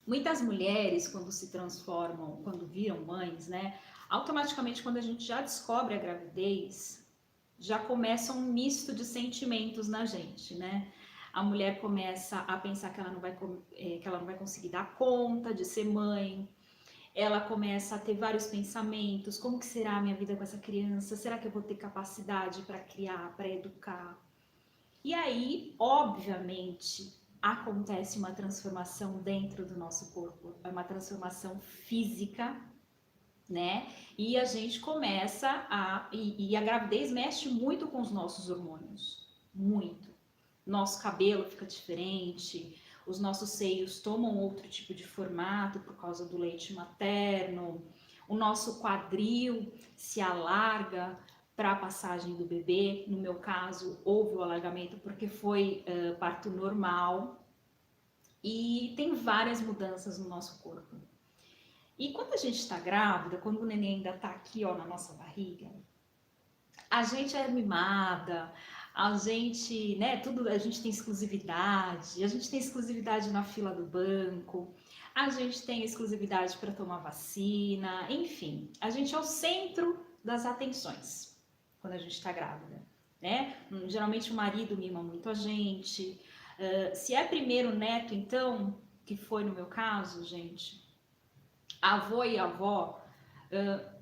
Muitas mulheres, quando se transformam, quando viram mães, né? Automaticamente, quando a gente já descobre a gravidez, já começa um misto de sentimentos na gente, né? A mulher começa a pensar que que ela não vai conseguir dar conta de ser mãe, ela começa a ter vários pensamentos, como que será a minha vida com essa criança? Será que eu vou ter capacidade para criar, para educar? E aí, obviamente, acontece uma transformação dentro do nosso corpo, é uma transformação física, né? E a gente começa e a gravidez mexe muito com os nossos hormônios, muito. Nosso cabelo fica diferente, os nossos seios tomam outro tipo de formato por causa do leite materno, o nosso quadril se alarga para a passagem do bebê. No meu caso, houve o alargamento porque foi parto normal, e tem várias mudanças no nosso corpo. E quando a gente está grávida, quando o neném ainda está aqui, ó, na nossa barriga, a gente é mimada, a gente, né, tudo, a gente tem exclusividade na fila do banco, a gente tem exclusividade para tomar vacina, enfim, a gente é o centro das atenções quando a gente está grávida, né? Geralmente o marido mima muito a gente. Se é primeiro neto, então, que foi no meu caso, gente, avô e avó,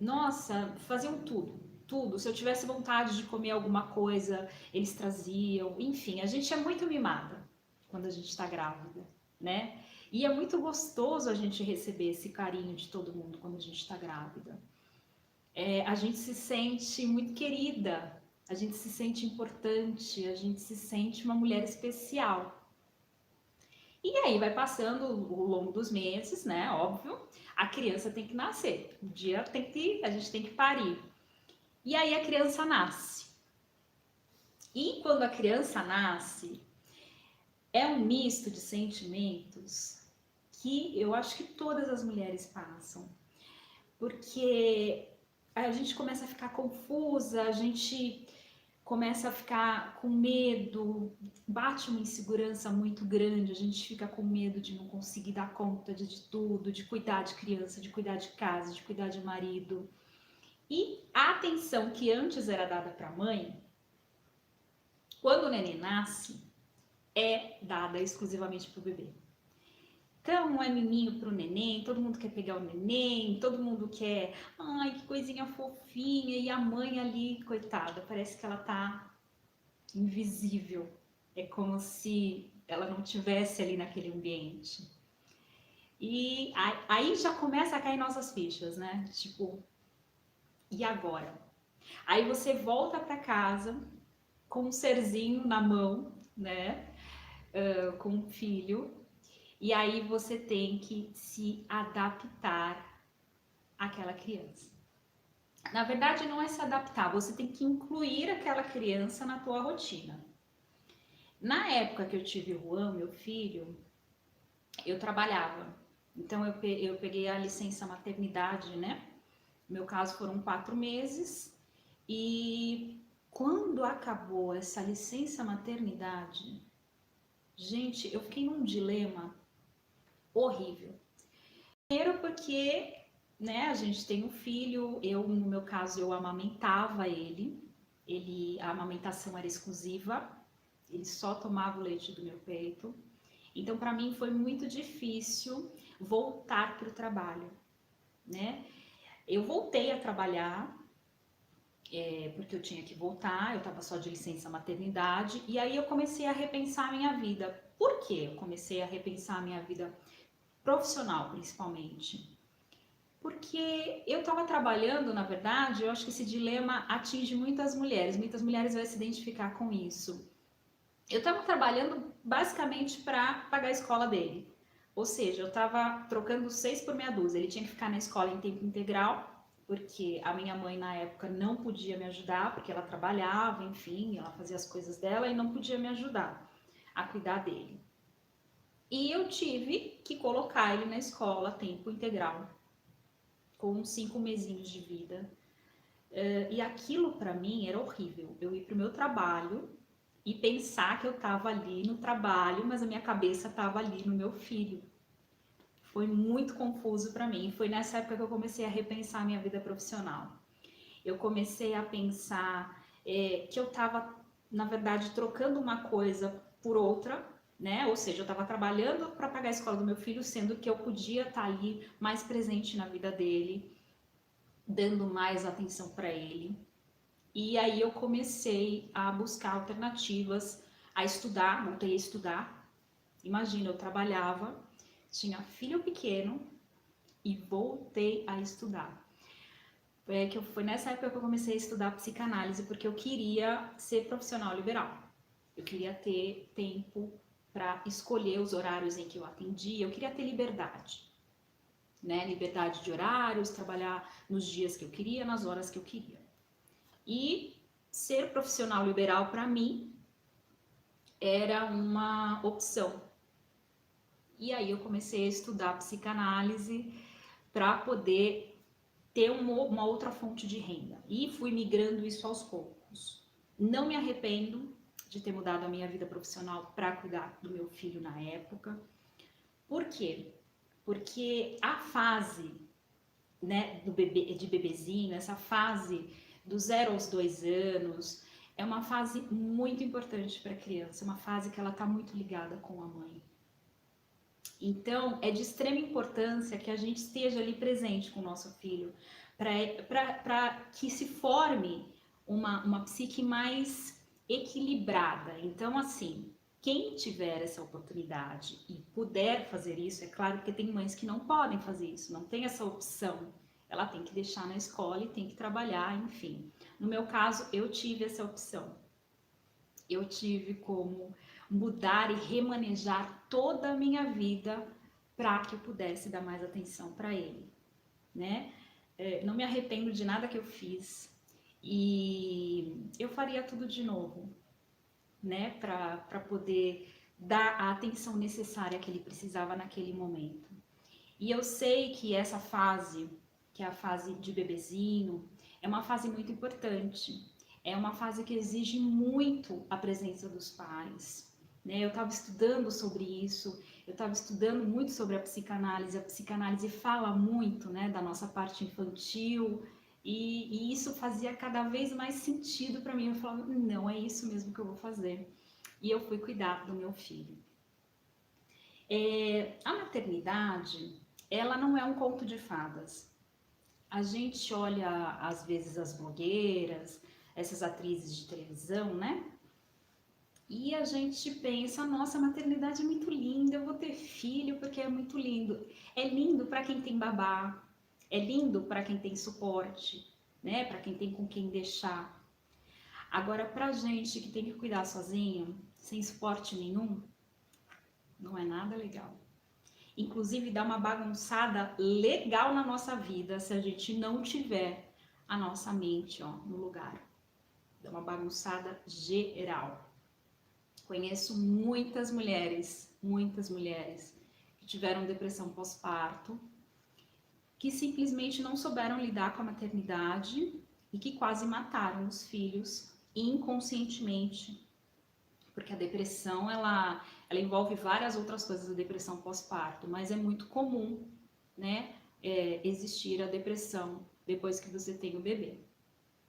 nossa, faziam tudo, tudo. Se eu tivesse vontade de comer alguma coisa, eles traziam. Enfim, a gente é muito mimada quando a gente está grávida, né? E é muito gostoso a gente receber esse carinho de todo mundo quando a gente está grávida. A gente se sente muito querida, a gente se sente importante, a gente se sente uma mulher especial. E aí vai passando o longo dos meses, né? Óbvio, a criança tem que nascer. Um dia a gente tem que parir. E aí a criança nasce. E quando a criança nasce, é um misto de sentimentos que eu acho que todas as mulheres passam. Porque a gente começa a ficar confusa, a gente começa a ficar com medo, bate uma insegurança muito grande, a gente fica com medo de não conseguir dar conta de tudo, de cuidar de criança, de cuidar de casa, de cuidar de marido. E a atenção que antes era dada para a mãe, quando o neném nasce, é dada exclusivamente para o bebê. Então, é miminho pro neném, todo mundo quer pegar o neném, todo mundo quer, ai, que coisinha fofinha, e a mãe ali, coitada, parece que ela tá invisível. É como se ela não tivesse ali naquele ambiente. E aí já começa a cair nossas fichas, né? Tipo, e agora? Aí você volta para casa com um serzinho na mão, né? Com um filho, e aí você tem que se adaptar àquela criança. Na verdade, não é se adaptar, você tem que incluir aquela criança na tua rotina. Na época que eu tive o Juan, meu filho, eu trabalhava. Então eu peguei a licença maternidade, né? No meu caso foram 4 meses. E quando acabou essa licença maternidade, gente, eu fiquei num dilema horrível. Primeiro porque, né, a gente tem um filho, eu, no meu caso, eu amamentava ele, a amamentação era exclusiva, ele só tomava o leite do meu peito. Então, para mim foi muito difícil voltar para o trabalho, né? Eu voltei a trabalhar, porque eu tinha que voltar, eu estava só de licença maternidade, e aí eu comecei a repensar a minha vida. Por que eu comecei a repensar a minha vida profissional, principalmente? Porque eu estava trabalhando, na verdade, eu acho que esse dilema atinge muitas mulheres vão se identificar com isso. Eu estava trabalhando basicamente para pagar a escola dele. Ou seja, eu estava trocando 6 por meia dúzia. Ele tinha que ficar na escola em tempo integral, porque a minha mãe na época não podia me ajudar, porque ela trabalhava, enfim, ela fazia as coisas dela e não podia me ajudar a cuidar dele. E eu tive que colocar ele na escola tempo integral, com 5 mesinhos de vida. E aquilo para mim era horrível. Eu ir para o meu trabalho e pensar que eu estava ali no trabalho, mas a minha cabeça estava ali no meu filho. Foi muito confuso para mim. Foi nessa época que eu comecei a repensar a minha vida profissional. Eu comecei a pensar que eu estava, na verdade, trocando uma coisa por outra, né? Ou seja, eu estava trabalhando para pagar a escola do meu filho, sendo que eu podia estar ali mais presente na vida dele, dando mais atenção para ele. E aí eu comecei a buscar alternativas, a estudar, voltei a estudar. Imagina, eu trabalhava, tinha filho pequeno e voltei a estudar. Foi nessa época que eu comecei a estudar psicanálise, porque eu queria ser profissional liberal. Eu queria ter tempo para escolher os horários em que eu atendia, eu queria ter liberdade, né? Liberdade de horários, trabalhar nos dias que eu queria, nas horas que eu queria. E ser profissional liberal para mim era uma opção. E aí eu comecei a estudar psicanálise para poder ter uma outra fonte de renda. E fui migrando isso aos poucos. Não me arrependo de ter mudado a minha vida profissional para cuidar do meu filho na época. Por quê? Porque a fase, né, de bebezinho, essa fase do 0 aos 2 anos, é uma fase muito importante para a criança, uma fase que ela está muito ligada com a mãe. Então, é de extrema importância que a gente esteja ali presente com o nosso filho, para que se forme uma psique mais equilibrada. Então, assim, quem tiver essa oportunidade e puder fazer isso, é claro que tem mães que não podem fazer isso, não tem essa opção. Ela tem que deixar na escola e tem que trabalhar, enfim. No meu caso, eu tive essa opção. Eu tive como mudar e remanejar toda a minha vida para que eu pudesse dar mais atenção para ele, né? Não me arrependo de nada que eu fiz e eu faria tudo de novo, né? Para poder dar a atenção necessária que ele precisava naquele momento. E eu sei que essa fase, que é a fase de bebezinho, é uma fase muito importante. É uma fase que exige muito a presença dos pais, né? Eu estava estudando sobre isso, eu estava estudando muito sobre a psicanálise fala muito, né, da nossa parte infantil, e isso fazia cada vez mais sentido para mim. Eu falava, não, é isso mesmo que eu vou fazer. E eu fui cuidar do meu filho. A maternidade, ela não é um conto de fadas. A gente olha, às vezes, as blogueiras, essas atrizes de televisão, né? E a gente pensa, nossa, a maternidade é muito linda, eu vou ter filho porque é muito lindo. É lindo para quem tem babá, é lindo para quem tem suporte, né? Para quem tem com quem deixar. Agora, pra gente que tem que cuidar sozinho, sem suporte nenhum, não é nada legal. Inclusive, dá uma bagunçada legal na nossa vida se a gente não tiver a nossa mente, ó, no lugar. Dá uma bagunçada geral. Conheço muitas mulheres que tiveram depressão pós-parto, que simplesmente não souberam lidar com a maternidade e que quase mataram os filhos inconscientemente, porque a depressão ela envolve várias outras coisas, a depressão pós-parto, mas é muito comum, né, existir a depressão depois que você tem o bebê.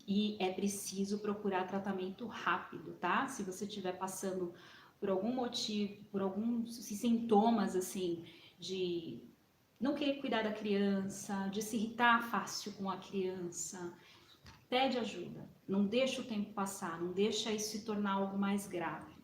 E é preciso procurar tratamento rápido, tá? Se você estiver passando por algum motivo, por alguns sintomas assim de não querer cuidar da criança, de se irritar fácil com a criança, pede ajuda. Não deixa o tempo passar, não deixa isso se tornar algo mais grave.